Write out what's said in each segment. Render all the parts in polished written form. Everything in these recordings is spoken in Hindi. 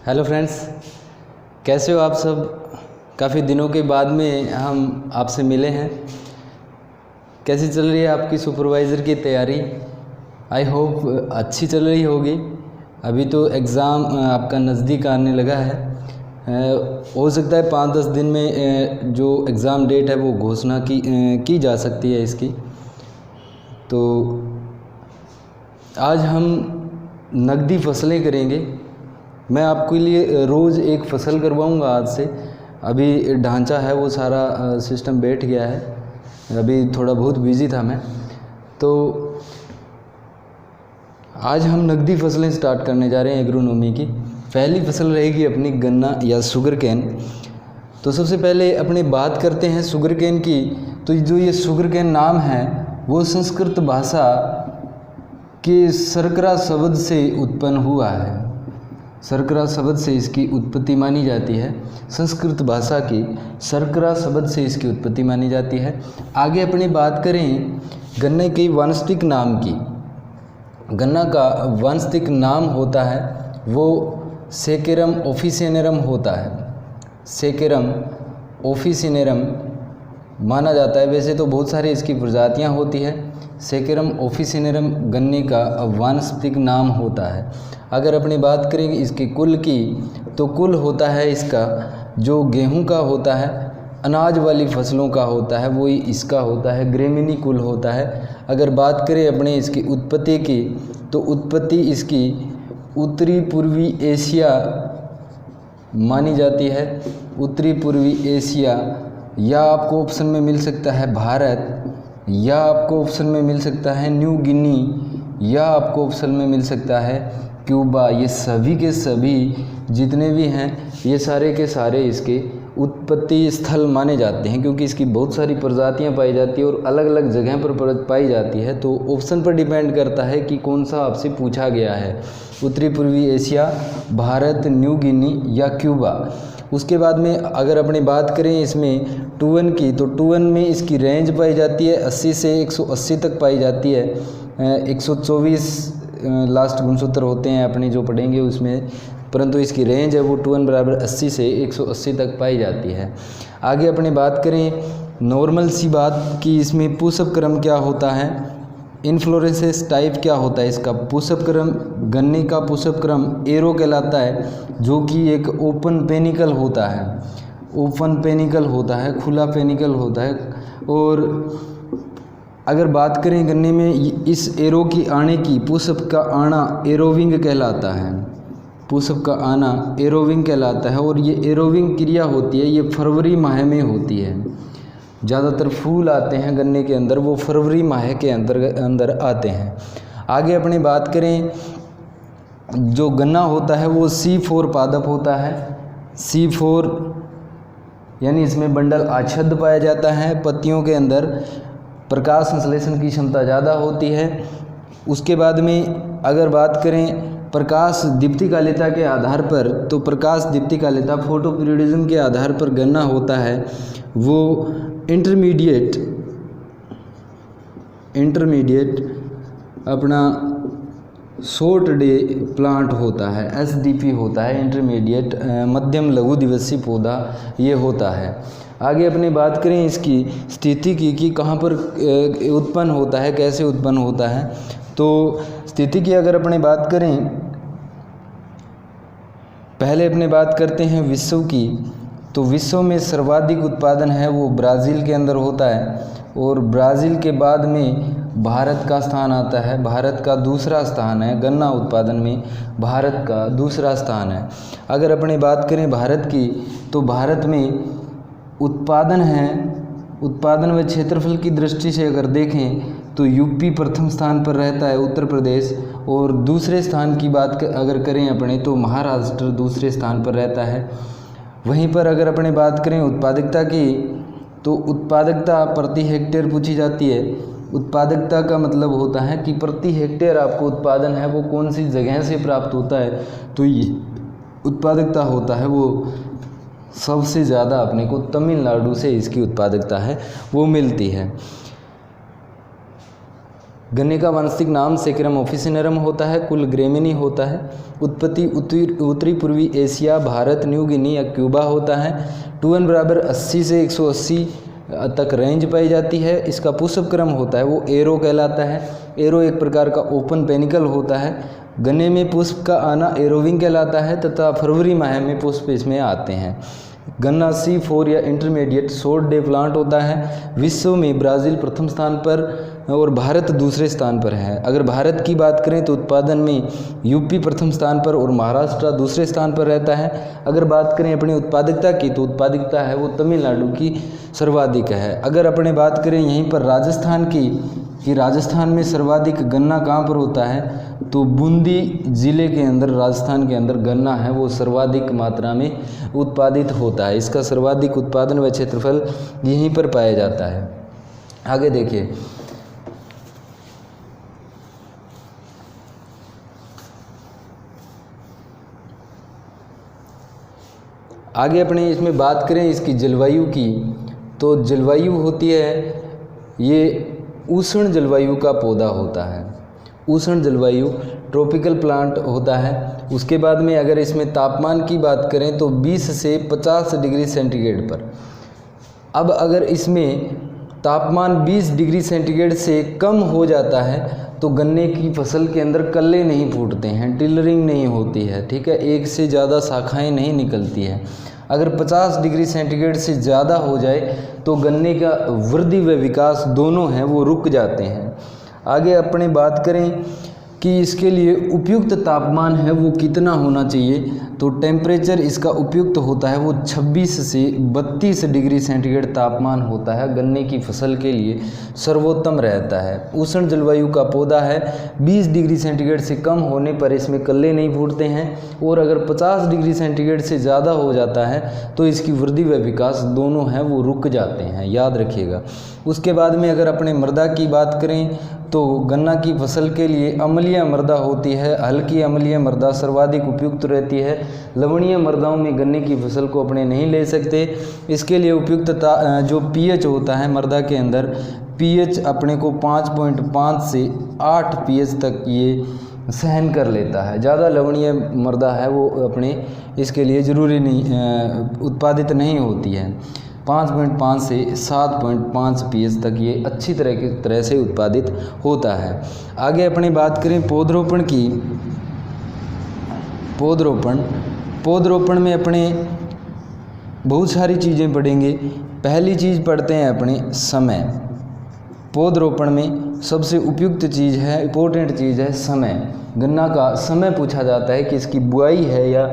हेलो फ्रेंड्स, कैसे हो आप सब। काफ़ी दिनों के बाद में हम आपसे मिले हैं। कैसी चल रही है आपकी सुपरवाइज़र की तैयारी। आई होप अच्छी चल रही होगी। अभी तो एग्ज़ाम आपका नज़दीक आने लगा है। हो सकता है 5-10 दिन में जो एग्ज़ाम डेट है वो घोषणा की जा सकती है इसकी। तो आज हम नकदी फसलें करेंगे। मैं आपके लिए रोज़ एक फ़सल करवाऊंगा आज से। अभी ढांचा है वो सारा सिस्टम बैठ गया है। अभी थोड़ा बहुत बिज़ी था मैं। तो आज हम नकदी फसलें स्टार्ट करने जा रहे हैं एग्रोनॉमी की। पहली फसल रहेगी अपनी गन्ना या शुगर कैन। तो सबसे पहले अपने बात करते हैं शुगर कैन की। तो जो ये शुगर कैन नाम है वो संस्कृत भाषा के शर्करा शब्द से उत्पन्न हुआ है। शर्करा शब्द से इसकी उत्पत्ति मानी जाती है। संस्कृत भाषा की शर्करा शब्द से इसकी उत्पत्ति मानी जाती है। आगे अपनी बात करें गन्ने के वानस्पतिक नाम की। गन्ना का वानस्पतिक नाम होता है वो सेकेरम ऑफिसिनेरम होता है। सेकेरम ऑफिसिनेरम माना जाता है। वैसे तो बहुत सारी इसकी प्रजातियां होती है। सेकेरम ऑफिसिनेरम गन्ने का वानस्पतिक नाम होता है। अगर अपनी बात करें इसके कुल की, तो कुल होता है इसका जो गेहूं का होता है, अनाज वाली फसलों का होता है, वही इसका होता है, ग्रेमिनी कुल होता है। अगर बात करें अपने इसकी उत्पत्ति की, तो उत्पत्ति इसकी उत्तरी पूर्वी एशिया मानी जाती है। उत्तरी पूर्वी एशिया, या आपको ऑप्शन में मिल सकता है भारत, या आपको ऑप्शन में मिल सकता है न्यू गिनी, या आपको ऑप्शन में मिल सकता है क्यूबा। ये सभी के सभी जितने भी हैं ये सारे के सारे इसके उत्पत्ति स्थल माने जाते हैं, क्योंकि इसकी बहुत सारी प्रजातियां पाई जाती है और अलग अलग जगह पर पाई जाती है। तो ऑप्शन पर डिपेंड करता है कि कौन सा आपसे पूछा गया है, उत्तरी पूर्वी एशिया, भारत, न्यू गिनी या क्यूबा। उसके बाद में अगर अपनी बात करें इसमें टूवन की, तो टूवन में इसकी रेंज पाई जाती है 80 से 180 तक पाई जाती है। 124 लास्ट गुणसूत्र होते हैं अपने जो पढ़ेंगे उसमें, परंतु इसकी रेंज है वो टूवन बराबर 80 से 180 तक पाई जाती है। आगे अपनी बात करें नॉर्मल सी बात कि इसमें पुष्प क्रम क्या होता है, इन्फ्लोरेसेंस टाइप क्या होता है इसका। पुष्प क्रम, गन्ने का पुष्प क्रम एरो कहलाता है, जो कि एक ओपन पेनिकल होता है। ओपन पेनिकल होता है, खुला पेनिकल होता है। और अगर बात करें गन्ने में इस एरो की आने की, पुष्प का आना एरोविंग कहलाता है। पुष्प का आना एरोविंग कहलाता है। और ये एरोविंग क्रिया होती है, ये फरवरी माह में होती है। ज़्यादातर फूल आते हैं गन्ने के अंदर, वो फरवरी माह के अंदर आते हैं। आगे अपनी बात करें, जो गन्ना होता है वो C4 पादप होता है। C4 यानी इसमें बंडल आच्छादित पाया जाता है। पत्तियों के अंदर प्रकाश संश्लेषण की क्षमता ज़्यादा होती है। उसके बाद में अगर बात करें प्रकाश दीप्तिकालिता के आधार पर, तो प्रकाश दीप्तिकालिता फोटो पीरियडिज्म के आधार पर गन्ना होता है वो इंटरमीडिएट अपना शॉर्ट डे प्लांट होता है, SDP होता है। इंटरमीडिएट मध्यम लघु दिवसीय पौधा ये होता है। आगे अपनी बात करें इसकी स्थिति की कि कहाँ पर उत्पन्न होता है, कैसे उत्पन्न होता है। तो स्थिति की अगर अपनी बात करें, पहले अपने बात करते हैं विश्व की। तो विश्व में सर्वाधिक उत्पादन है वो ब्राज़ील के अंदर होता है। और ब्राज़ील के बाद में भारत का स्थान आता है। भारत का दूसरा स्थान है गन्ना उत्पादन में, भारत का दूसरा स्थान है। अगर अपनी बात करें भारत की, तो भारत में उत्पादन है, उत्पादन व क्षेत्रफल की दृष्टि से अगर देखें तो यूपी प्रथम स्थान पर रहता है, उत्तर प्रदेश। और दूसरे स्थान की बात अगर करें अपने, तो महाराष्ट्र दूसरे स्थान पर रहता है। वहीं पर अगर अपने बात करें उत्पादकता की, तो उत्पादकता प्रति हेक्टेयर पूछी जाती है। उत्पादकता का मतलब होता है कि प्रति हेक्टेयर आपको उत्पादन है वो कौन सी जगह से प्राप्त होता है। तो ये उत्पादकता होता है वो सबसे ज़्यादा अपने को तमिलनाडु से इसकी उत्पादकता है वो मिलती है। गन्ने का वानस्पतिक नाम सेकेरम ऑफिसिनेरम होता है, कुल ग्रेमिनी होता है। उत्पत्ति उत्तरी पूर्वी एशिया, भारत, न्यू गिनी या क्यूबा होता है। 2n बराबर 80 से 180 तक रेंज पाई जाती है। इसका पुष्प क्रम होता है वो एरो कहलाता है। एरो एक प्रकार का ओपन पेनिकल होता है। गन्ने में पुष्प का आना एरोविंग कहलाता है तथा फरवरी माह में पुष्प इसमें आते हैं। गन्ना C4 या इंटरमीडिएट शॉर्ट डे प्लांट होता है। विश्व में ब्राज़ील प्रथम स्थान पर और भारत दूसरे स्थान पर है। अगर भारत की बात करें तो उत्पादन में यूपी प्रथम स्थान पर और महाराष्ट्र दूसरे स्थान पर रहता है। अगर बात करें अपनी उत्पादकता की तो उत्पादकता है वो तमिलनाडु की सर्वाधिक है। अगर अपने बात करें यहीं पर राजस्थान की कि राजस्थान में सर्वाधिक गन्ना कहाँ पर होता है, तो बूंदी ज़िले के अंदर राजस्थान के अंदर गन्ना है वो सर्वाधिक मात्रा में उत्पादित होता है। इसका सर्वाधिक उत्पादन व क्षेत्रफल यहीं पर पाया जाता है। आगे देखिए, आगे अपने इसमें बात करें इसकी जलवायु की, तो जलवायु होती है ये उष्ण जलवायु का पौधा होता है। उष्ण जलवायु ट्रॉपिकल प्लांट होता है। उसके बाद में अगर इसमें तापमान की बात करें तो 20 से 50 डिग्री सेंटीग्रेड पर। अब अगर इसमें तापमान 20 डिग्री सेंटीग्रेड से कम हो जाता है तो गन्ने की फसल के अंदर कल्ले नहीं फूटते हैं, टिलरिंग नहीं होती है, ठीक है, एक से ज़्यादा शाखाएं नहीं निकलती है। अगर 50 डिग्री सेंटीग्रेड से ज़्यादा हो जाए तो गन्ने का वृद्धि व विकास दोनों हैं वो रुक जाते हैं। आगे अपने बात करें कि इसके लिए उपयुक्त तापमान है वो कितना होना चाहिए, तो टेम्परेचर इसका उपयुक्त होता है वो 26 से 32 डिग्री सेंटीग्रेड तापमान होता है, गन्ने की फसल के लिए सर्वोत्तम रहता है। उष्ण जलवायु का पौधा है। 20 डिग्री सेंटीग्रेड से कम होने पर इसमें कल्ले नहीं फूटते हैं और अगर 50 डिग्री सेंटीग्रेड से ज़्यादा हो जाता है तो इसकी वृद्धि व विकास दोनों हैं वो रुक जाते हैं, याद रखिएगा। उसके बाद में अगर अपने मृदा की बात करें तो गन्ना की फसल के लिए अम्लीय मृदा होती है। हल्की अम्लीय मृदा सर्वाधिक उपयुक्त रहती है। लवणीय मृदाओं में गन्ने की फसल को अपने नहीं ले सकते। इसके लिए उपयुक्त जो pH होता है मृदा के अंदर, pH अपने को 5.5 से 8 pH तक ये सहन कर लेता है। ज़्यादा लवणीय मृदा है वो अपने इसके लिए ज़रूरी नहीं उत्पादित नहीं होती है। 5.5 से 7.5 pH तक ये अच्छी तरह से उत्पादित होता है। आगे अपनी बात करें पौधरोपण की। पौधरोपण में अपने बहुत सारी चीज़ें पढ़ेंगे। पहली चीज़ पढ़ते हैं अपने समय। पौधरोपण में सबसे उपयुक्त चीज़ है, इम्पोर्टेंट चीज़ है समय। गन्ना का समय पूछा जाता है कि इसकी बुआई है या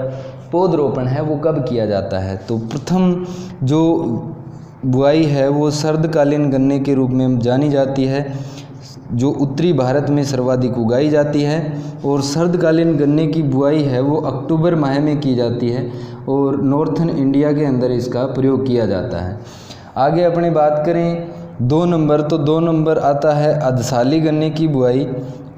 पौधरोपण है वो कब किया जाता है। तो प्रथम जो बुआई है वो सर्दकालीन गन्ने के रूप में जानी जाती है, जो उत्तरी भारत में सर्वाधिक उगाई जाती है। और सर्दकालीन गन्ने की बुआई है वो अक्टूबर माह में की जाती है और नॉर्थन इंडिया के अंदर इसका प्रयोग किया जाता है। आगे अपने बात करें 2 नंबर, तो 2 नंबर आता है अधसाली गन्ने की बुआई।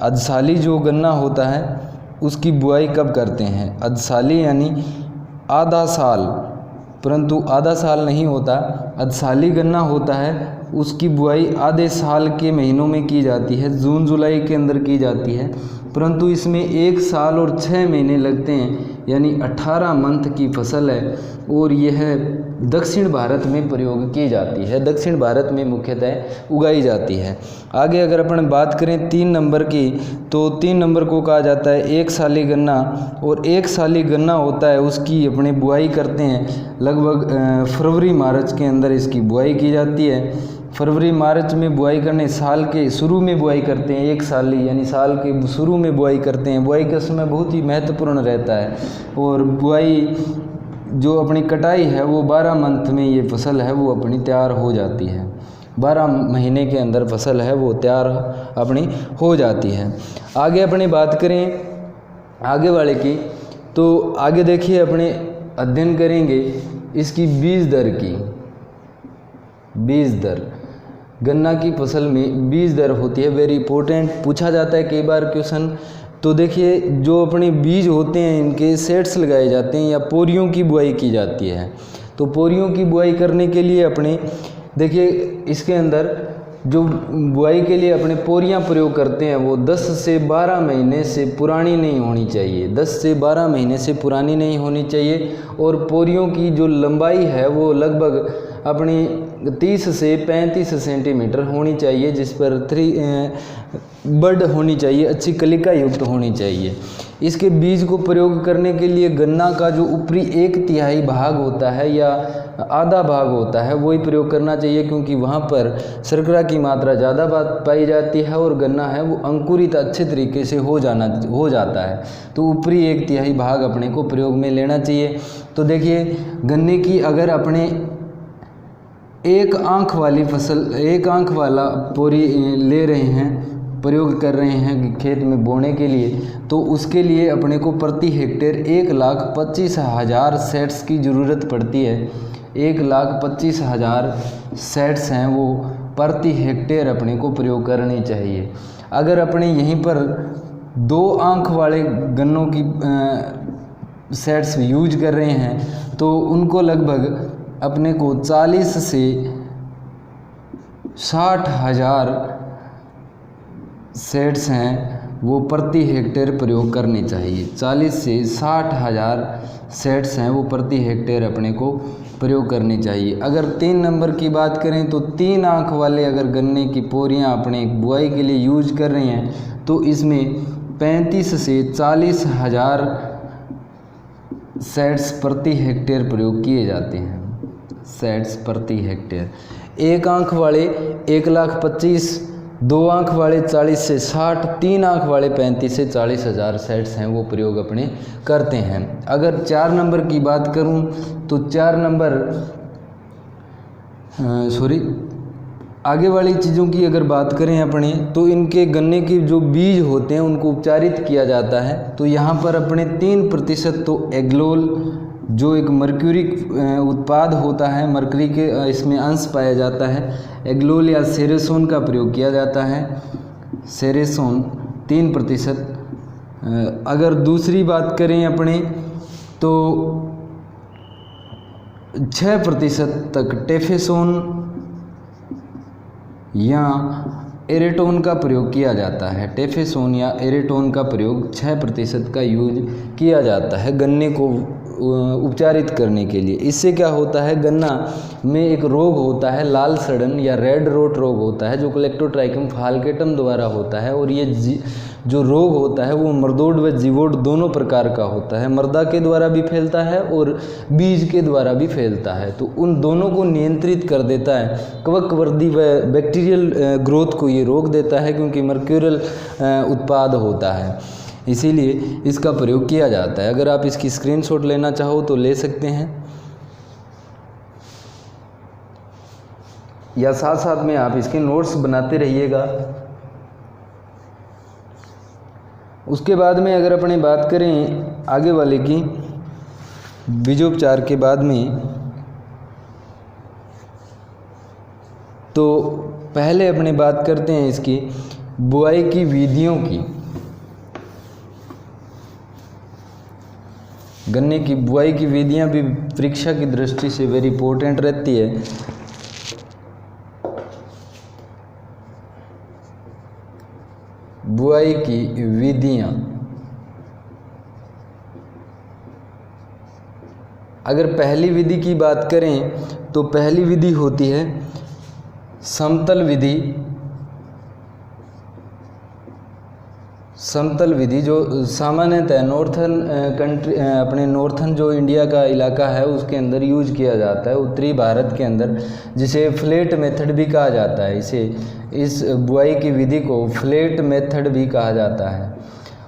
अधसाली जो गन्ना होता है उसकी बुआई कब करते हैं? अधसाली यानी आधा साल, परंतु आधा साल नहीं होता, अधसाली गन्ना होता है उसकी बुआई आधे साल के महीनों में की जाती है, जून जुलाई के अंदर की जाती है। परंतु इसमें 1 साल और 6 महीने लगते हैं, यानी 18 मंथ की फसल है और यह दक्षिण भारत में प्रयोग की जाती है, दक्षिण भारत में मुख्यतः उगाई जाती है। आगे अगर अपन बात करें 3 नंबर की, तो 3 नंबर को कहा जाता है एक साली गन्ना। और एक साली गन्ना होता है उसकी अपने बुआई करते हैं लगभग फरवरी मार्च के अंदर इसकी बुआई की जाती है। फरवरी मार्च में बुआई करने, साल के शुरू में बुआई करते हैं, एक साली यानी साल के शुरू में बुआई करते हैं। बुआई का समय बहुत ही महत्वपूर्ण रहता है और बुआई जो अपनी कटाई है वो 12 मंथ में ये फसल है वो अपनी तैयार हो जाती है। 12 महीने के अंदर फसल है वो तैयार अपनी हो जाती है। आगे अपनी बात करें आगे वाले की, तो आगे देखिए अपने अध्ययन करेंगे इसकी बीज दर की। बीज दर, गन्ना की फसल में बीज दर होती है, वेरी इंपॉर्टेंट, पूछा जाता है कई बार क्वेश्चन। तो देखिए जो अपने बीज होते हैं इनके सेट्स लगाए जाते हैं या पोरियों की बुआई की जाती है। तो पोरियों की बुआई करने के लिए अपने देखिए इसके अंदर जो बुआई के लिए अपने पोरियां प्रयोग करते हैं वो 10 से 12 महीने से पुरानी नहीं होनी चाहिए, 10 से 12 महीने से पुरानी नहीं होनी चाहिए। और पोरियों की जो लंबाई है वो लगभग अपनी 30 से 35 सेंटीमीटर होनी चाहिए, जिस पर बड होनी चाहिए, अच्छी कलिका युक्त होनी चाहिए। इसके बीज को प्रयोग करने के लिए गन्ना का जो ऊपरी 1/3 भाग होता है या आधा भाग होता है वही प्रयोग करना चाहिए, क्योंकि वहाँ पर शर्करा की मात्रा ज़्यादा पाई जाती है और गन्ना है वो अंकुरित अच्छे तरीके से हो जाता है। तो ऊपरी 1/3 भाग अपने को प्रयोग में लेना चाहिए। तो देखिए, गन्ने की अगर अपने एक आंख वाली फसल, एक आंख वाला पोरी ले रहे हैं, प्रयोग कर रहे हैं खेत में बोने के लिए, तो उसके लिए अपने को प्रति हेक्टेयर 1,25,000 सेट्स की ज़रूरत पड़ती है। 1,25,000 सेट्स हैं वो प्रति हेक्टेयर अपने को प्रयोग करनी चाहिए। अगर अपने यहीं पर 2 आंख वाले गन्नों की सेट्स यूज कर रहे हैं तो उनको लगभग अपने को 40 से 60,000 सेट्स हैं वो प्रति हेक्टेयर प्रयोग करने चाहिए। 40 से 60,000 सेट्स हैं वो प्रति हेक्टेयर अपने को प्रयोग करनी चाहिए। अगर 3 नंबर की बात करें तो 3 आंख वाले अगर गन्ने की पोरियां अपने बुआई के लिए यूज कर रहे हैं तो इसमें 35 से 40,000 सेट्स प्रति हेक्टेयर प्रयोग किए जाते हैं। सेट्स प्रति हेक्टेयर। 1 आंख वाले 1,25,000, 2 आंख वाले 40 से 60, 3 आंख वाले 35 से 40,000 सेट्स हैं वो प्रयोग अपने करते हैं। अगर 4 नंबर की बात करूं तो 4 नंबर आगे वाली चीज़ों की अगर बात करें अपने, तो इनके गन्ने के जो बीज होते हैं उनको उपचारित किया जाता है। तो यहाँ पर अपने 3% तो एग्लोल जो एक मर्क्यूरिक उत्पाद होता है, मरकरी के इसमें अंश पाया जाता है, एग्लोल या सेरेसोन का प्रयोग किया जाता है। सेरेसोन 3%। अगर दूसरी बात करें अपने तो 6% तक टेफेसोन या एरेटोन का प्रयोग किया जाता है। टेफेसोन या एरेटोन का प्रयोग 6% का यूज किया जाता है गन्ने को उपचारित करने के लिए। इससे क्या होता है, गन्ना में एक रोग होता है लाल सड़न या रेड रोट रोग होता है जो कोलेक्टोट्राइकम फाल्केटम द्वारा होता है। और ये जो रोग होता है वो मर्दोड व जीवोड दोनों प्रकार का होता है। मर्दा के द्वारा भी फैलता है और बीज के द्वारा भी फैलता है। तो उन दोनों को नियंत्रित कर देता है। कवकवर्दी व बैक्टीरियल ग्रोथ को ये रोक देता है क्योंकि मर्क्यूरियल उत्पाद होता है, इसीलिए इसका प्रयोग किया जाता है। अगर आप इसकी स्क्रीनशॉट लेना चाहो तो ले सकते हैं, या साथ साथ में आप इसके नोट्स बनाते रहिएगा। उसके बाद में अगर अपने बात करें आगे वाले की, बीजोपचार के बाद में, तो पहले अपने बात करते हैं इसकी बुआई की विधियों की। गन्ने की बुआई की विधियां भी परीक्षा की दृष्टि से वेरी इंपॉर्टेंट रहती है। बुआई की विधियां, अगर पहली विधि की बात करें तो पहली विधि होती है समतल विधि। समतल विधि जो सामान्यतः नॉर्थन कंट्री, अपने नॉर्थन जो इंडिया का इलाका है उसके अंदर यूज किया जाता है, उत्तरी भारत के अंदर, जिसे फ्लैट मेथड भी कहा जाता है। इस बुआई की विधि को फ्लैट मेथड भी कहा जाता है।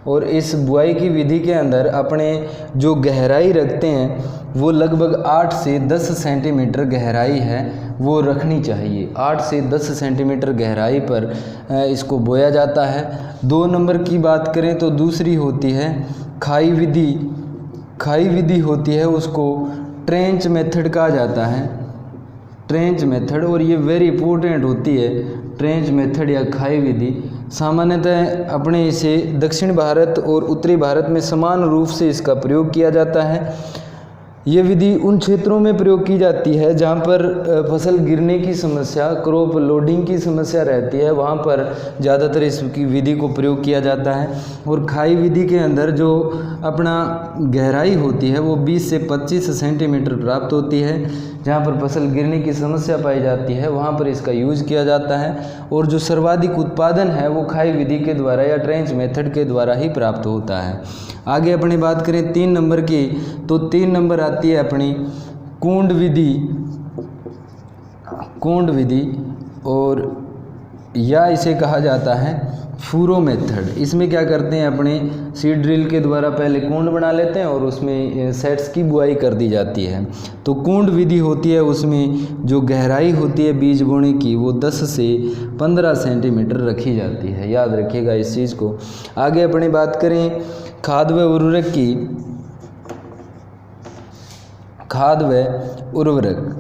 और इस बुआई की विधि के अंदर अपने जो गहराई रखते हैं वो लगभग 8 से 10 सेंटीमीटर गहराई है वो रखनी चाहिए। 8 से 10 सेंटीमीटर गहराई पर इसको बोया जाता है। 2 नंबर की बात करें तो दूसरी होती है खाई विधि। खाई विधि होती है उसको ट्रेंच मेथड कहा जाता है, ट्रेंच मेथड, और ये वेरी इंपॉर्टेंट होती है ट्रेंच मेथड या खाई विधि। सामान्यतः अपने इसे दक्षिण भारत और उत्तरी भारत में समान रूप से इसका प्रयोग किया जाता है। ये विधि उन क्षेत्रों में प्रयोग की जाती है जहाँ पर फसल गिरने की समस्या, क्रॉप लोडिंग की समस्या रहती है, वहाँ पर ज़्यादातर इसकी विधि को प्रयोग किया जाता है। और खाई विधि के अंदर जो अपना गहराई होती है वो 20 से 25 सेंटीमीटर प्राप्त होती है। जहाँ पर फसल गिरने की समस्या पाई जाती है वहाँ पर इसका यूज किया जाता है। और जो सर्वाधिक उत्पादन है वो खाई विधि के द्वारा या ट्रेंच मेथड के द्वारा ही प्राप्त होता है। आगे अपनी बात करें 3 नंबर की, तो 3 नंबर आती है अपनी कुंड विधि। कुंड विधि और या इसे कहा जाता है फूरो मेथड। इसमें क्या करते हैं, अपने सीड ड्रिल के द्वारा पहले कुंड बना लेते हैं और उसमें सेट्स की बुआई कर दी जाती है। तो कुंड विधि होती है, उसमें जो गहराई होती है बीज बोने की वो 10 से 15 सेंटीमीटर रखी जाती है। याद रखिएगा इस चीज़ को। आगे अपनी बात करें खाद व उर्वरक की। खाद व उर्वरक,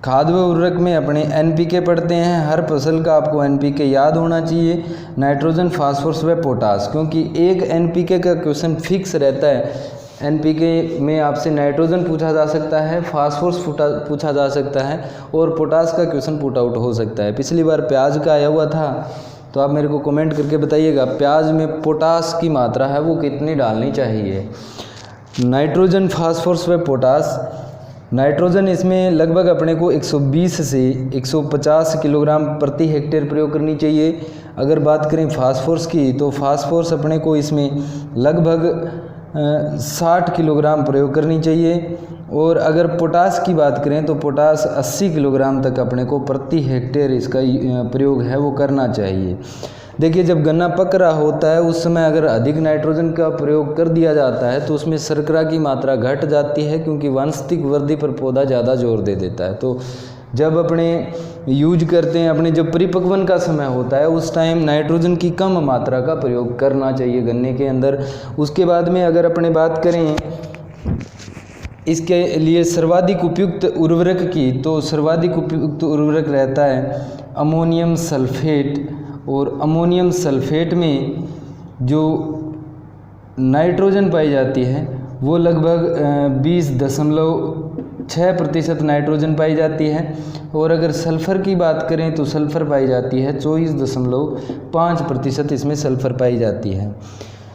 खाद व उर्वरक में अपने एनपीके पढ़ते हैं। हर फसल का आपको एनपीके याद होना चाहिए, नाइट्रोजन, फास्फोरस व पोटास, क्योंकि एक एनपीके का क्वेश्चन फिक्स रहता है। एनपीके में आपसे नाइट्रोजन पूछा जा सकता है, फास्फोरस पूछा जा सकता है और पोटास का क्वेश्चन पुट आउट हो सकता है। पिछली बार प्याज का आया हुआ था, तो आप मेरे को कमेंट करके बताइएगा प्याज में पोटास की मात्रा है वो कितनी डालनी चाहिए। नाइट्रोजन, फास्फोरस व पोटास। नाइट्रोजन इसमें लगभग अपने को 120 से 150 किलोग्राम प्रति हेक्टेयर प्रयोग करनी चाहिए। अगर बात करें फास्फोरस की, तो फास्फोरस अपने को इसमें लगभग 60 किलोग्राम प्रयोग करनी चाहिए। और अगर पोटास की बात करें तो पोटास 80 किलोग्राम तक अपने को प्रति हेक्टेयर इसका प्रयोग है वो करना चाहिए। देखिए, जब गन्ना पक रहा होता है उस समय अगर अधिक नाइट्रोजन का प्रयोग कर दिया जाता है तो उसमें शर्करा की मात्रा घट जाती है, क्योंकि वानस्पतिक वृद्धि पर पौधा ज़्यादा जोर दे देता है। तो जब अपने यूज करते हैं, अपने जब परिपक्वन का समय होता है उस टाइम नाइट्रोजन की कम मात्रा का प्रयोग करना चाहिए गन्ने के अंदर। उसके बाद में अगर अपने बात करें इसके लिए सर्वाधिक उपयुक्त उर्वरक की, तो सर्वाधिक उपयुक्त उर्वरक रहता है अमोनियम सल्फेट। और अमोनियम सल्फेट में जो नाइट्रोजन पाई जाती है वो लगभग 20.6% नाइट्रोजन पाई जाती है। और अगर सल्फ़र की बात करें तो सल्फ़र पाई जाती है 24.5% इसमें सल्फ़र पाई जाती है।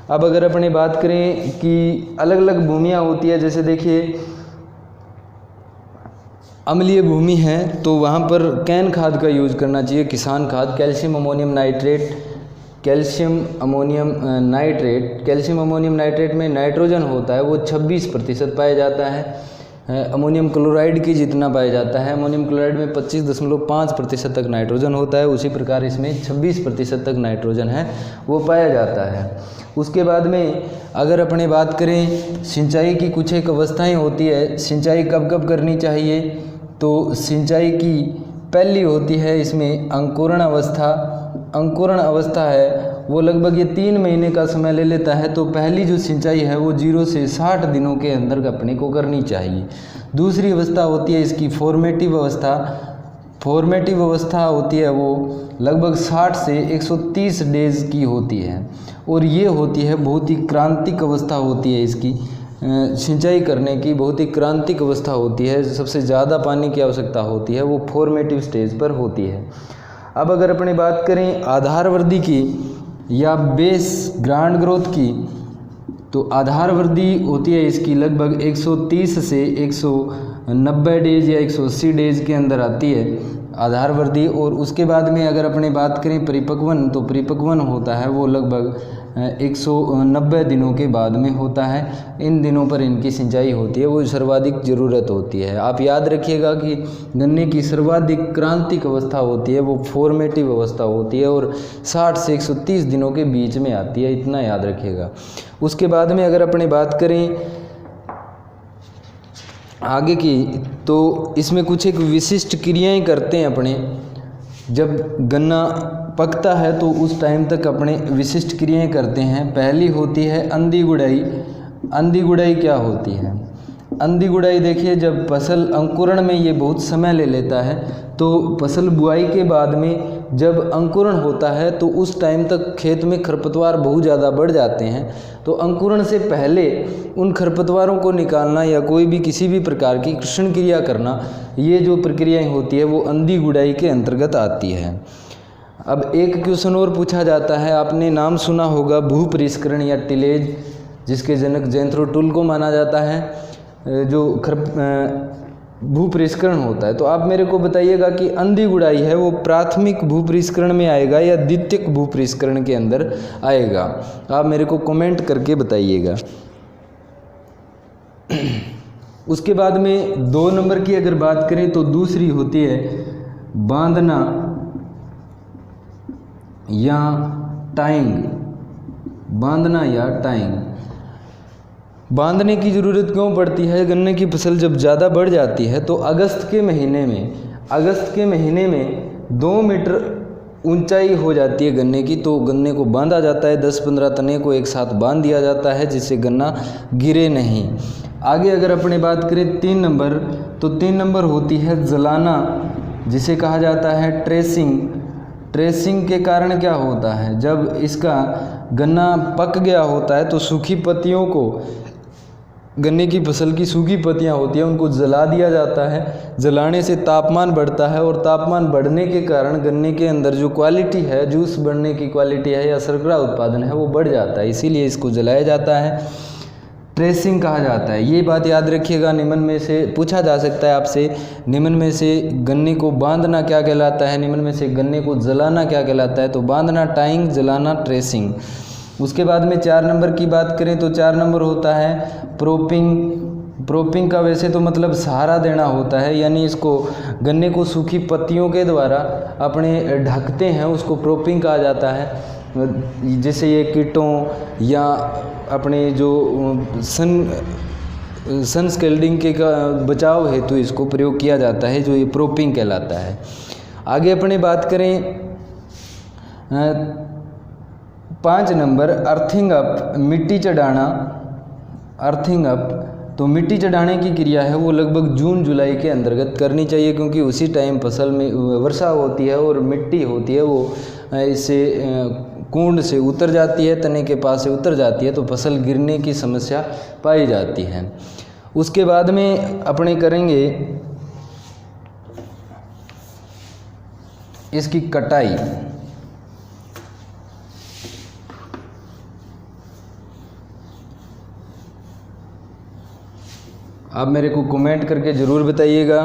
अब अगर अपने बात करें कि अलग अलग भूमियाँ होती है, जैसे देखिए अम्लीय भूमि है तो वहाँ पर कैन खाद का यूज़ करना चाहिए, किसान खाद, calcium ammonium nitrate. Calcium ammonium nitrate में नाइट्रोजन होता है वो 26% पाया जाता है। अमोनियम क्लोराइड की जितना पाया जाता है, अमोनियम क्लोराइड में 25.5% तक नाइट्रोजन होता है, उसी प्रकार इसमें 26% तक नाइट्रोजन है वो पाया जाता है। उसके बाद में अगर अपने बात करें सिंचाई की, कुछ एक अवस्थाएँ होती है सिंचाई कब कब करनी चाहिए। तो सिंचाई की पहली होती है इसमें अंकुरण अवस्था। अंकुरण अवस्था है वो लगभग ये 3 महीने का समय ले लेता है। तो पहली जो सिंचाई है वो 0 से 60 दिनों के अंदर अपने को करनी चाहिए। दूसरी अवस्था होती है इसकी फॉर्मेटिव अवस्था। फॉर्मेटिव अवस्था होती है वो लगभग 60 से 130 डेज की होती है और ये होती है बहुत ही क्रांतिक अवस्था होती है इसकी। सिंचाई करने की बहुत ही क्रांतिक अवस्था होती है, सबसे ज़्यादा पानी की आवश्यकता होती है वो फॉर्मेटिव स्टेज पर होती है। अब अगर अपनी बात करें आधार वृद्धि की या बेस ग्रांड ग्रोथ की, तो आधार वृद्धि होती है इसकी लगभग 130 से 190 डेज या 180 डेज के अंदर आती है आधार वृद्धि। और उसके बाद में अगर अपने बात करें परिपक्वन, तो परिपक्वन होता है वो लगभग 190 दिनों के बाद में होता है। इन दिनों पर इनकी सिंचाई होती है वो सर्वाधिक ज़रूरत होती है। आप याद रखिएगा कि गन्ने की सर्वाधिक क्रांतिक अवस्था होती है वो फॉर्मेटिव अवस्था होती है और 60 से 130 दिनों के बीच में आती है, इतना याद रखिएगा। उसके बाद में अगर अपनी बात करें आगे की, तो इसमें कुछ एक विशिष्ट क्रियाएं करते हैं अपने। जब गन्ना पकता है तो उस टाइम तक अपने विशिष्ट क्रियाएं करते हैं। पहली होती है अंधी गुड़ाई। अंधी गुड़ाई क्या होती है? अंधी गुड़ाई देखिए, जब फसल अंकुरण में ये बहुत समय ले लेता है, तो फसल बुआई के बाद में जब अंकुरण होता है तो उस टाइम तक खेत में खरपतवार बहुत ज़्यादा बढ़ जाते हैं। तो अंकुरण से पहले उन खरपतवारों को निकालना या कोई भी किसी भी प्रकार की कृषण क्रिया करना, ये जो प्रक्रियाएँ होती है वो अंधी गुड़ाई के अंतर्गत आती है। अब एक क्वेश्चन और पूछा जाता है, आपने नाम सुना होगा भू परिष्करण या टिलेज, जिसके जनक जेंथ्रो टुल को माना जाता है, जो भू परिष्करण होता है। तो आप मेरे को बताइएगा कि अंधी गुड़ाई है वो प्राथमिक भू परिष्करण में आएगा या द्वितीयक भू परिष्करण के अंदर आएगा, आप मेरे को कमेंट करके बताइएगा। उसके बाद में 2 नंबर की अगर बात करें तो दूसरी होती है बांधना या टाइंग। बांधना या टाइंग, बांधने की ज़रूरत क्यों पड़ती है? गन्ने की फसल जब ज़्यादा बढ़ जाती है तो अगस्त के महीने में 2 मीटर ऊंचाई हो जाती है गन्ने की, तो गन्ने को बांधा जाता है। 10-15 तने को एक साथ बांध दिया जाता है जिससे गन्ना गिरे नहीं। आगे अगर अपने बात करें 3 नंबर, तो 3 नंबर होती है जलाना, जिसे कहा जाता है ट्रेसिंग। ट्रेसिंग के कारण क्या होता है, जब इसका गन्ना पक गया होता है तो सूखी पत्तियों को, गन्ने की फसल की सूखी पत्तियां होती हैं उनको जला दिया जाता है। जलाने से तापमान बढ़ता है और तापमान बढ़ने के कारण गन्ने के अंदर जो क्वालिटी है, जूस बनने की क्वालिटी है या शर्करा उत्पादन है वो बढ़ जाता है, इसीलिए इसको जलाया जाता है, ट्रेसिंग कहा जाता है। ये बात याद रखिएगा, निम्न में से पूछा जा सकता है आपसे, निम्न में से गन्ने को बांधना क्या कहलाता है, निम्न में से गन्ने को जलाना क्या कहलाता है? तो बांधना टाइंग, जलाना ट्रेसिंग। उसके बाद में 4 नंबर की बात करें तो 4 नंबर होता है प्रोपिंग। प्रोपिंग का वैसे तो मतलब सहारा देना होता है, यानी इसको गन्ने को सूखी पत्तियों के द्वारा अपने ढकते हैं, उसको प्रोपिंग कहा जाता है। जैसे ये कीटों या अपने जो सन स्केल्डिंग के का बचाव हेतु इसको प्रयोग किया जाता है, जो ये प्रोपिंग कहलाता है। आगे अपने बात करें 5 नंबर अर्थिंग अप, मिट्टी चढ़ाना। अर्थिंग अप, तो मिट्टी चढ़ाने की क्रिया है वो लगभग जून जुलाई के अंतर्गत करनी चाहिए, क्योंकि उसी टाइम फसल में वर्षा होती है और मिट्टी होती है वो इससे कुंड से उतर जाती है, तने के पास से उतर जाती है, तो फसल गिरने की समस्या पाई जाती है। उसके बाद में अपने करेंगे इसकी कटाई। आप मेरे को कमेंट करके ज़रूर बताइएगा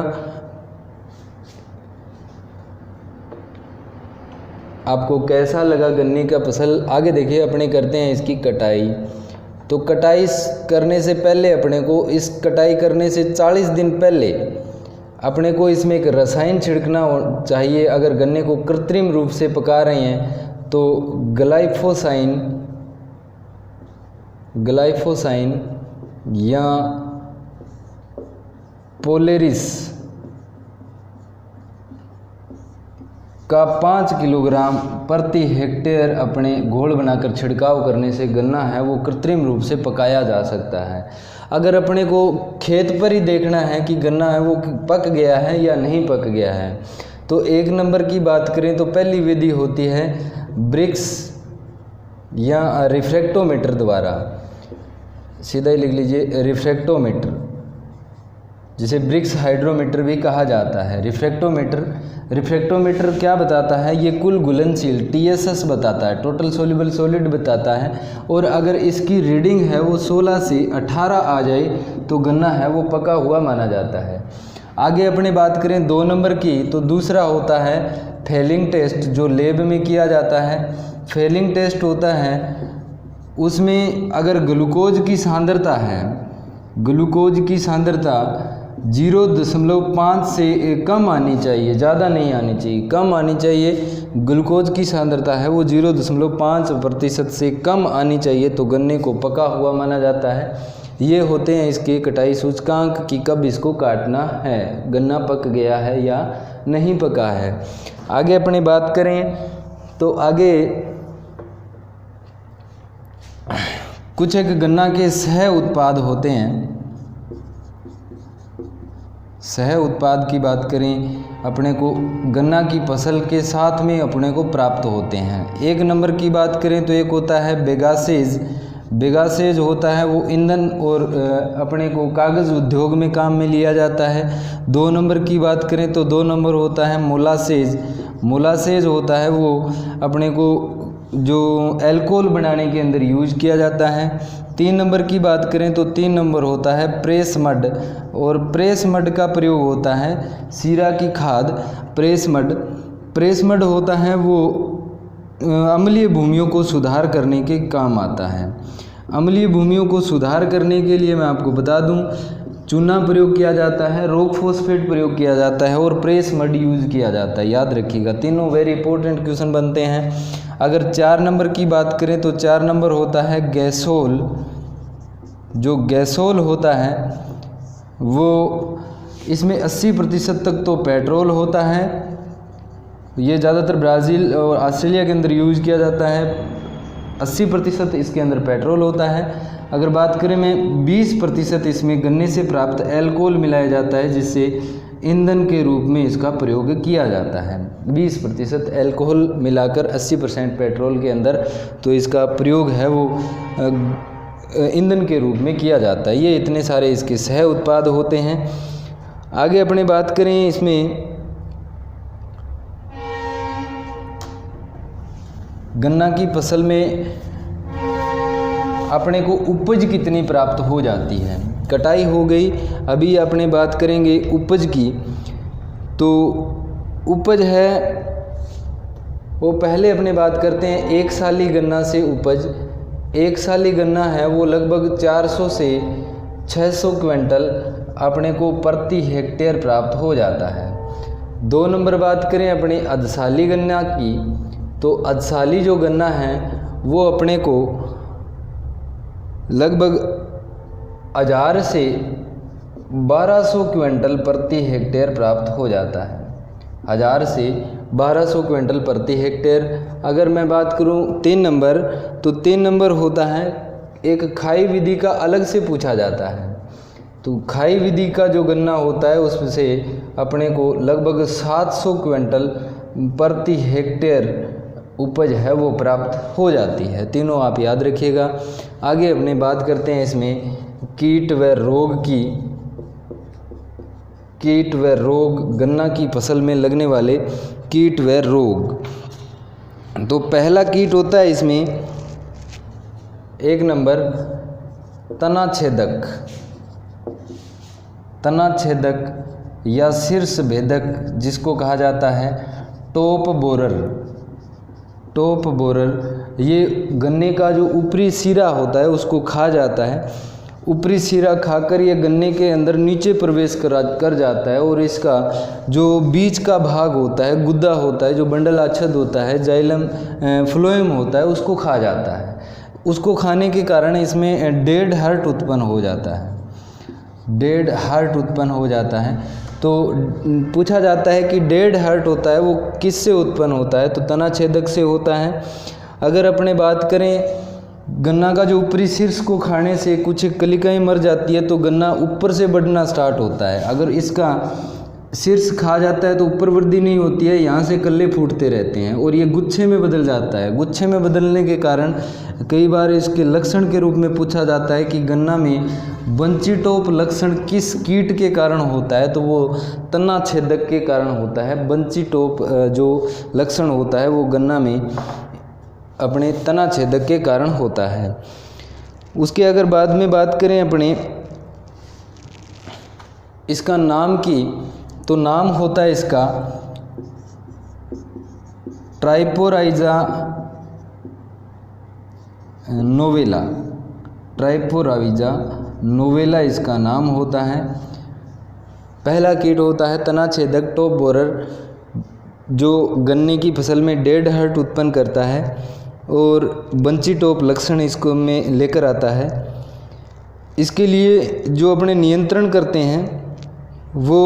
आपको कैसा लगा गन्ने का फसल। आगे देखिए अपने करते हैं इसकी कटाई। तो कटाई करने से पहले अपने को, इस कटाई करने से 40 दिन पहले अपने को इसमें एक रसायन छिड़कना चाहिए। अगर गन्ने को कृत्रिम रूप से पका रहे हैं तो ग्लाइफोसाइन या पोलेरिस का 5 किलोग्राम प्रति हेक्टेयर अपने घोल बनाकर छिड़काव करने से गन्ना है वो कृत्रिम रूप से पकाया जा सकता है। अगर अपने को खेत पर ही देखना है कि गन्ना है वो पक गया है या नहीं पक गया है, तो 1 नंबर की बात करें तो पहली विधि होती है ब्रिक्स या रिफ्रैक्टोमीटर द्वारा। सीधा ही लिख लीजिए रिफ्रैक्टोमीटर, जिसे ब्रिक्स हाइड्रोमीटर भी कहा जाता है। रिफ्रैक्टोमीटर क्या बताता है? ये कुल घुलनशील TSS बताता है, टोटल सोल्यूबल सॉलिड बताता है। और अगर इसकी रीडिंग है वो 16 से 18 आ जाए तो गन्ना है वो पका हुआ माना जाता है। आगे अपने बात करें 2 नंबर की, तो दूसरा होता है फेलिंग टेस्ट, जो लेब में किया जाता है। फेलिंग टेस्ट होता है उसमें अगर ग्लूकोज की सांद्रता है, ग्लूकोज की सांद्रता 0.5 से कम आनी चाहिए, ज़्यादा नहीं आनी चाहिए, कम आनी चाहिए। ग्लूकोज की सांद्रता है वो 0.5% से कम आनी चाहिए तो गन्ने को पका हुआ माना जाता है। ये होते हैं इसके कटाई सूचकांक कि कब इसको काटना है, गन्ना पक गया है या नहीं पका है। आगे अपनी बात करें तो आगे कुछ एक गन्ना के सह उत्पाद होते हैं। सह उत्पाद की बात करें अपने को गन्ना की फसल के साथ में अपने को प्राप्त होते हैं। एक नंबर की बात करें तो एक होता है बेगासेज। बेगासेज होता है वो ईंधन और अपने को कागज़ उद्योग में काम में लिया जाता है। 2 नंबर की बात करें तो 2 नंबर होता है मोलासेज। मोलासेज होता है वो अपने को जो अल्कोहल बनाने के अंदर यूज किया जाता है। 3 नंबर की बात करें तो 3 नंबर होता है प्रेस मड, और प्रेस मड का प्रयोग होता है सीरा की खाद। प्रेस मड होता है वो अम्लीय भूमियों को सुधार करने के काम आता है। अम्लीय भूमियों को सुधार करने के लिए मैं आपको बता दूं, चूना प्रयोग किया जाता है, रॉक फॉस्फेट प्रयोग किया जाता है और प्रेस मड यूज़ किया जाता है। याद रखिएगा, तीनों वेरी इंपॉर्टेंट क्वेश्चन बनते हैं। अगर 4 नंबर की बात करें तो 4 नंबर होता है गैसोल। जो गैसोल होता है वो इसमें 80% तक तो पेट्रोल होता है। ये ज़्यादातर ब्राज़ील और ऑस्ट्रेलिया के अंदर यूज़ किया जाता है। 80% इसके अंदर पेट्रोल होता है। अगर बात करें मैं 20% इसमें गन्ने से प्राप्त अल्कोहल मिलाया जाता है, जिससे ईंधन के रूप में इसका प्रयोग किया जाता है। 20% अल्कोहल मिलाकर 80% पेट्रोल के अंदर तो इसका प्रयोग है वो ईंधन के रूप में किया जाता है। ये इतने सारे इसके सह उत्पाद होते हैं। आगे अपने बात करें इसमें गन्ना की फसल में अपने को उपज कितनी प्राप्त हो जाती है। कटाई हो गई, अभी अपने बात करेंगे उपज की। तो उपज है वो पहले अपने बात करते हैं एक साली गन्ना से उपज। एक साली गन्ना है वो लगभग 400 से 600 क्विंटल अपने को प्रति हेक्टेयर प्राप्त हो जाता है। 2 नंबर बात करें अपने अधसाली गन्ना की, तो अधसाली जो गन्ना है वो अपने को लगभग 1000 से 1200 क्विंटल प्रति हेक्टेयर प्राप्त हो जाता है। 1000 से 1200 क्विंटल प्रति हेक्टेयर। अगर मैं बात करूं 3 नंबर, तो 3 नंबर होता है एक खाई विधि का अलग से पूछा जाता है। तो खाई विधि का जो गन्ना होता है उसमें से अपने को लगभग 700 क्विंटल प्रति हेक्टेयर उपज है वो प्राप्त हो जाती है। तीनों आप याद रखिएगा। आगे अपने बात करते हैं इसमें कीट व रोग की। कीट व रोग, गन्ना की फसल में लगने वाले कीट व रोग। तो पहला कीट होता है इसमें 1 नंबर तना छेदक। तना छेदक या शीर्ष भेदक जिसको कहा जाता है टॉप बोरर। टॉप बोरर ये गन्ने का जो ऊपरी सिरा होता है उसको खा जाता है। ऊपरी सिरा खाकर ये गन्ने के अंदर नीचे प्रवेश कर जाता है और इसका जो बीच का भाग होता है, गुद्दा होता है, जो बंडलाच्छद होता है, जाइलम फ्लोएम होता है, उसको खा जाता है। उसको खाने के कारण इसमें डेड हार्ट उत्पन्न हो जाता है। डेड हार्ट उत्पन्न हो जाता है। तो पूछा जाता है कि डेड हार्ट होता है वो किससे उत्पन्न होता है, तो तना छेदक से होता है। अगर अपने बात करें गन्ना का जो ऊपरी शीर्ष को खाने से कुछ कलिकाएं मर जाती है तो गन्ना ऊपर से बढ़ना स्टार्ट होता है। अगर इसका शीर्ष खा जाता है तो ऊपर वृद्धि नहीं होती है, यहाँ से कल्ले फूटते रहते हैं और ये गुच्छे में बदल जाता है। गुच्छे में बदलने के कारण कई बार इसके लक्षण के रूप में पूछा जाता है कि गन्ना में बंची टॉप लक्षण किस कीट के कारण होता है, तो वो तना छेदक के कारण होता है। बंची टॉप जो लक्षण होता है वो गन्ना में अपने तना छेदक के कारण होता है। उसके अगर बाद में बात करें अपने इसका नाम की, तो नाम होता है इसका ट्राइपोराइजा नोवेला। ट्राइपोराइजा नोवेला इसका नाम होता है। पहला कीट होता है तना छेदक टॉप बोरर जो गन्ने की फसल में डेड हार्ट उत्पन्न करता है और बंची टॉप लक्षण इसको में लेकर आता है। इसके लिए जो अपने नियंत्रण करते हैं वो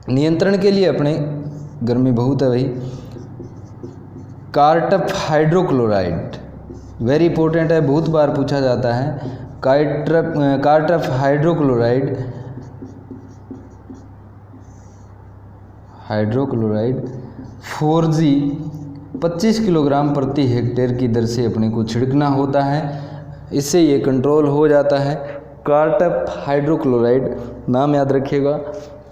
नियंत्रण के लिए अपने गर्मी बहुत है भाई, कार्टफ हाइड्रोक्लोराइड वेरी इंपॉर्टेंट है, बहुत बार पूछा जाता है। कार्टफ हाइड्रोक्लोराइड 4G 25 किलोग्राम प्रति हेक्टेयर की दर से अपने को छिड़कना होता है। इससे ये कंट्रोल हो जाता है। कार्टफ हाइड्रोक्लोराइड नाम याद रखिएगा,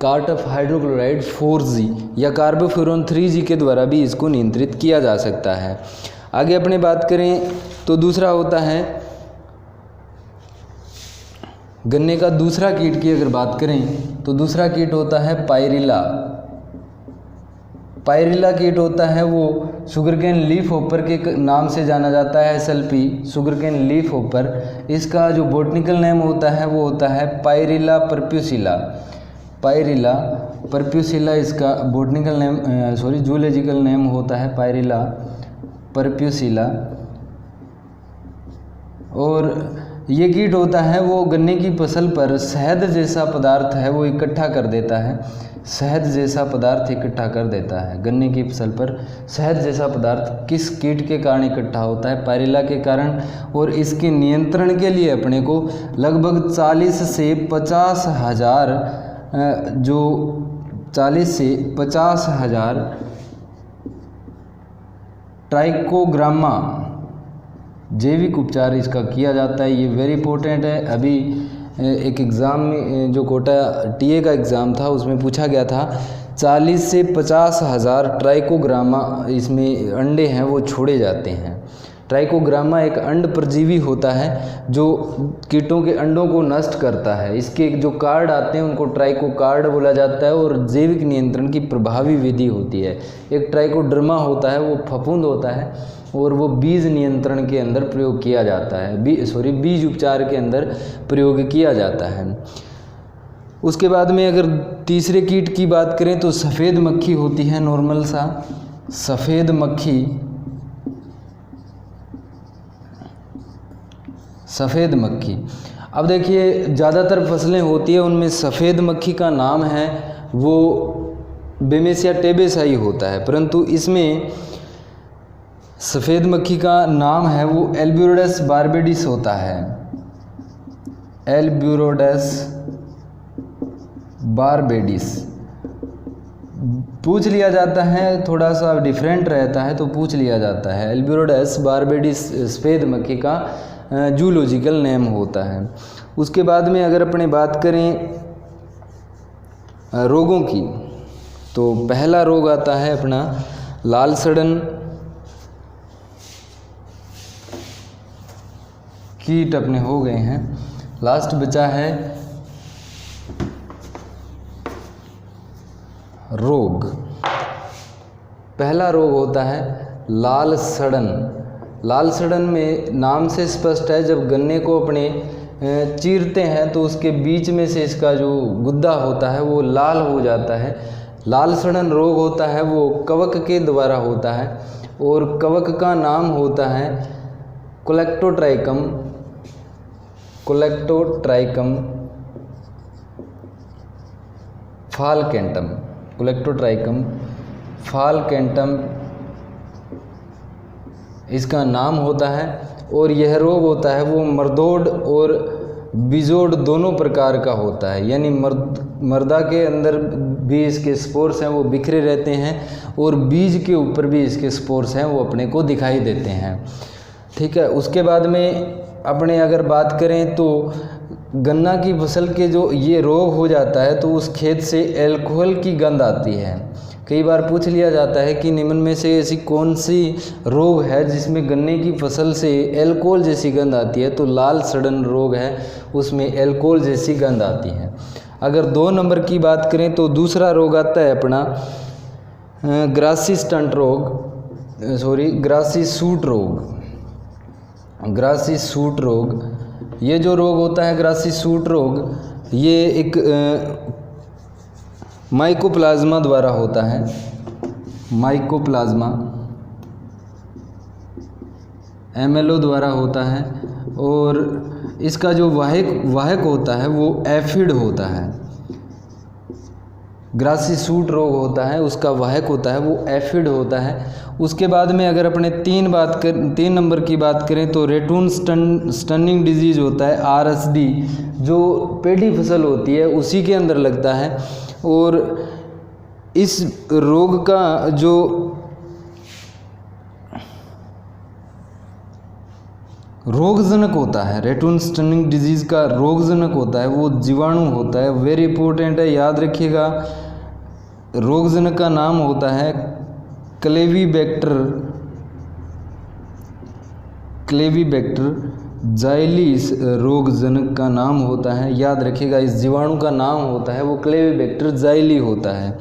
कार्टफ हाइड्रोक्लोराइड 4G या कार्बोफ्यूरॉन 3G के द्वारा भी इसको नियंत्रित किया जा सकता है। आगे अपने बात करें तो दूसरा होता है गन्ने का दूसरा कीट की अगर बात करें तो दूसरा कीट होता है पायरिला। पायरिला कीट होता है वो शुगरकेन लीफ होपर के नाम से जाना जाता है, SLP शुगरकेन लीफ होपर। इसका जो बॉटनिकल नेम होता है वो होता है पायरिला परप्यूसिला। पायरिला परप्यूसिला इसका बॉटनिकल नेम जूलॉजिकल नेम होता है पायरिला परप्यूसिला। और ये कीट होता है वो गन्ने की फसल पर शहद जैसा पदार्थ है वो इकट्ठा कर देता है। शहद जैसा पदार्थ इकट्ठा कर देता है। गन्ने की फसल पर शहद जैसा पदार्थ किस कीट के कारण इकट्ठा होता है? पायरिला के कारण। और इसके नियंत्रण के लिए अपने को लगभग 40 से 50 हज़ार 40 से 50 हज़ार ट्राइकोग्रामा जैविक उपचार इसका किया जाता है। ये वेरी इंपॉर्टेंट है। अभी एक एग्ज़ाम में जो कोटा टीए का एग्ज़ाम था उसमें पूछा गया था 40 से 50 हज़ार ट्राइकोग्रामा इसमें अंडे हैं वो छोड़े जाते हैं। ट्राइकोग्रामा एक अंड परजीवी होता है जो कीटों के अंडों को नष्ट करता है। इसके जो कार्ड आते हैं उनको ट्राइको कार्ड बोला जाता है और जैविक नियंत्रण की प्रभावी विधि होती है। एक ट्राइकोडर्मा होता है वो फफूंद होता है और वो बीज नियंत्रण के अंदर प्रयोग किया जाता है, बीज उपचार के अंदर प्रयोग किया जाता है। उसके बाद में अगर तीसरे कीट की बात करें तो सफ़ेद मक्खी होती है। नॉर्मल सा सफ़ेद मक्खी, सफ़ेद मक्खी। अब देखिए ज़्यादातर फसलें होती है उनमें सफ़ेद मक्खी का नाम है वो बेमेसिया टेबेसाई होता है, परंतु इसमें सफ़ेद मक्खी का नाम है वो एल्ब्यूरोडस बारबेडिस होता है। एल्ब्यूरोडस बारबेडिस पूछ लिया जाता है, थोड़ा सा डिफरेंट रहता है तो पूछ लिया जाता है। एल्ब्यूरोडस बारबेडिस सफ़ेद मक्खी का जूलॉजिकल नेम होता है। उसके बाद में अगर अपने बात करें रोगों की तो पहला रोग आता है अपना लाल सड़न। कीट अपने हो गए हैं। लास्ट बचा है रोग। पहला रोग होता है लाल सड़न। लाल सड़न में नाम से स्पष्ट है जब गन्ने को अपने चीरते हैं तो उसके बीच में से इसका जो गुद्दा होता है वो लाल हो जाता है। लाल सड़न रोग होता है वो कवक के द्वारा होता है और कवक का नाम होता है कोलेक्टोट्राइकम फालकेंटम। कोलेक्टोट्राइकम फालकेंटम इसका नाम होता है। और यह रोग होता है वो मर्दोड और बिजोड दोनों प्रकार का होता है, यानी मर्दा के अंदर भी इसके स्पोर्स हैं वो बिखरे रहते हैं और बीज के ऊपर भी इसके स्पोर्स हैं वो अपने को दिखाई देते हैं। ठीक है। उसके बाद में अपने अगर बात करें तो गन्ना की फसल के जो ये रोग हो जाता है तो उस खेत से एल्कोहल की गंध आती है। कई बार पूछ लिया जाता है कि निम्न में से ऐसी कौन सी रोग है जिसमें गन्ने की फसल से एल्कोहल जैसी गंध आती है, तो लाल सड़न रोग है उसमें एल्कोहल जैसी गंध आती है। अगर 2 नंबर की बात करें तो दूसरा रोग आता है अपना ग्रासी स्टंट रोग, ग्रासी सूट रोग। ग्रासी सूट रोग, ये जो रोग होता है ग्रासी सूट रोग, ये एक माइकोप्लाज्मा द्वारा होता है। माइकोप्लाज्मा MLO द्वारा होता है और इसका जो वाहक होता है वो एफिड होता है। ग्रासी सूट रोग होता है, उसका वाहक होता है वो एफिड होता है। उसके बाद में अगर अपने 3 नंबर की बात करें तो रेटून स्टनिंग डिजीज़ होता है RSD, जो पेड़ी फसल होती है उसी के अंदर लगता है। और इस रोग का जो रोगजनक होता है, रेटून स्टनिंग डिजीज़ का रोगजनक होता है वो जीवाणु होता है। वेरी इंपॉर्टेंट है, याद रखिएगा। रोगजनक का नाम होता है क्लेवीबैक्टर जाइलिस रोगजनक का नाम होता है। याद रखिएगा, इस जीवाणु का नाम होता है वो क्लेवीबैक्टर जाइली होता है।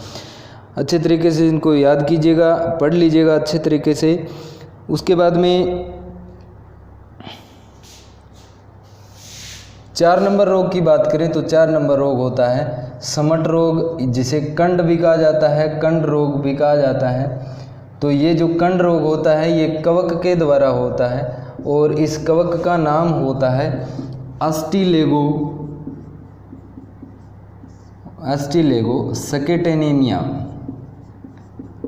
अच्छे तरीके से इनको याद कीजिएगा, पढ़ लीजिएगा अच्छे तरीके से। उसके बाद में 4 नंबर रोग की बात करें तो 4 नंबर रोग होता है समट रोग, जिसे कंड भी कहा जाता है, कंड रोग भी कहा जाता है। तो ये जो कंड रोग होता है ये कवक के द्वारा होता है और इस कवक का नाम होता है अस्टिलेगो सकेटेनीमिया।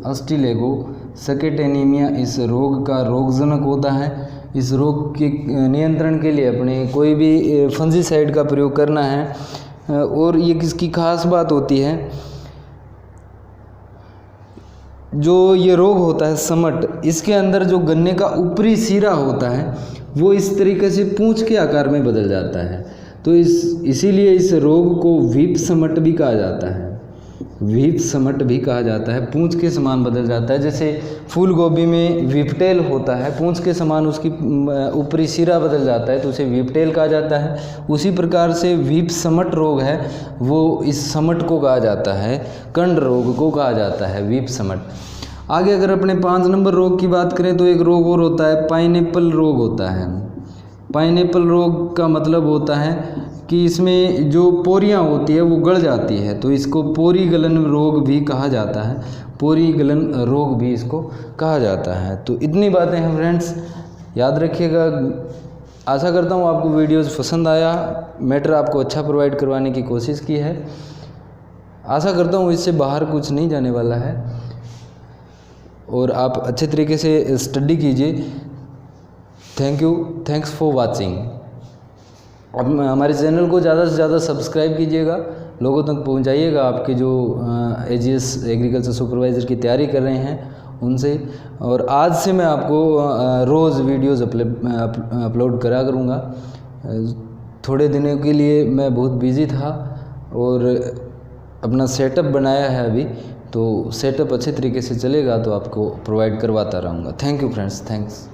अस्टिलेगो सकेटेनीमिया इस रोग का रोगजनक होता है। इस रोग के नियंत्रण के लिए अपने कोई भी फंजीसाइड का प्रयोग करना है। और ये किसकी खास बात होती है, जो ये रोग होता है समट, इसके अंदर जो गन्ने का ऊपरी सिरा होता है वो इस तरीके से पूंछ के आकार में बदल जाता है। तो इसीलिए इस रोग को वीप समट भी कहा जाता है, वीप समट भी कहा जाता है। पूंछ के समान बदल जाता है, जैसे फूल गोभी में वीपटेल होता है, पूंछ के समान उसकी ऊपरी सिरा बदल जाता है तो उसे वीपटेल कहा जाता है। उसी प्रकार से वीप समट रोग है वो इस समट को कहा जाता है, कंड रोग को कहा जाता है वीप समट। आगे अगर अपने 5 नंबर रोग की बात करें तो एक रोग और होता है पाइनएप्पल रोग होता है। पाइनएप्पल रोग का मतलब होता है कि इसमें जो पोरियाँ होती है वो गल जाती है, तो इसको पोरी गलन रोग भी कहा जाता है, पोरी गलन रोग भी इसको कहा जाता है। तो इतनी बातें हैं फ्रेंड्स, याद रखिएगा। आशा करता हूँ आपको वीडियोस पसंद आया, मैटर आपको अच्छा प्रोवाइड करवाने की कोशिश की है। आशा करता हूँ इससे बाहर कुछ नहीं जाने वाला है और आप अच्छे तरीके से स्टडी कीजिए। Thanks for watching. अब हमारे चैनल को ज़्यादा से ज़्यादा सब्सक्राइब कीजिएगा, लोगों तक पहुंचाइएगा आपके जो AGS एग्रीकल्चर सुपरवाइज़र की तैयारी कर रहे हैं उनसे। और आज से मैं आपको रोज़ वीडियोस अपलोड करा करूँगा। थोड़े दिनों के लिए मैं बहुत बिज़ी था और अपना सेटअप बनाया है अभी, तो सेटअप अच्छे तरीके से चलेगा तो आपको प्रोवाइड करवाता रहूँगा। Thank you friends, thanks.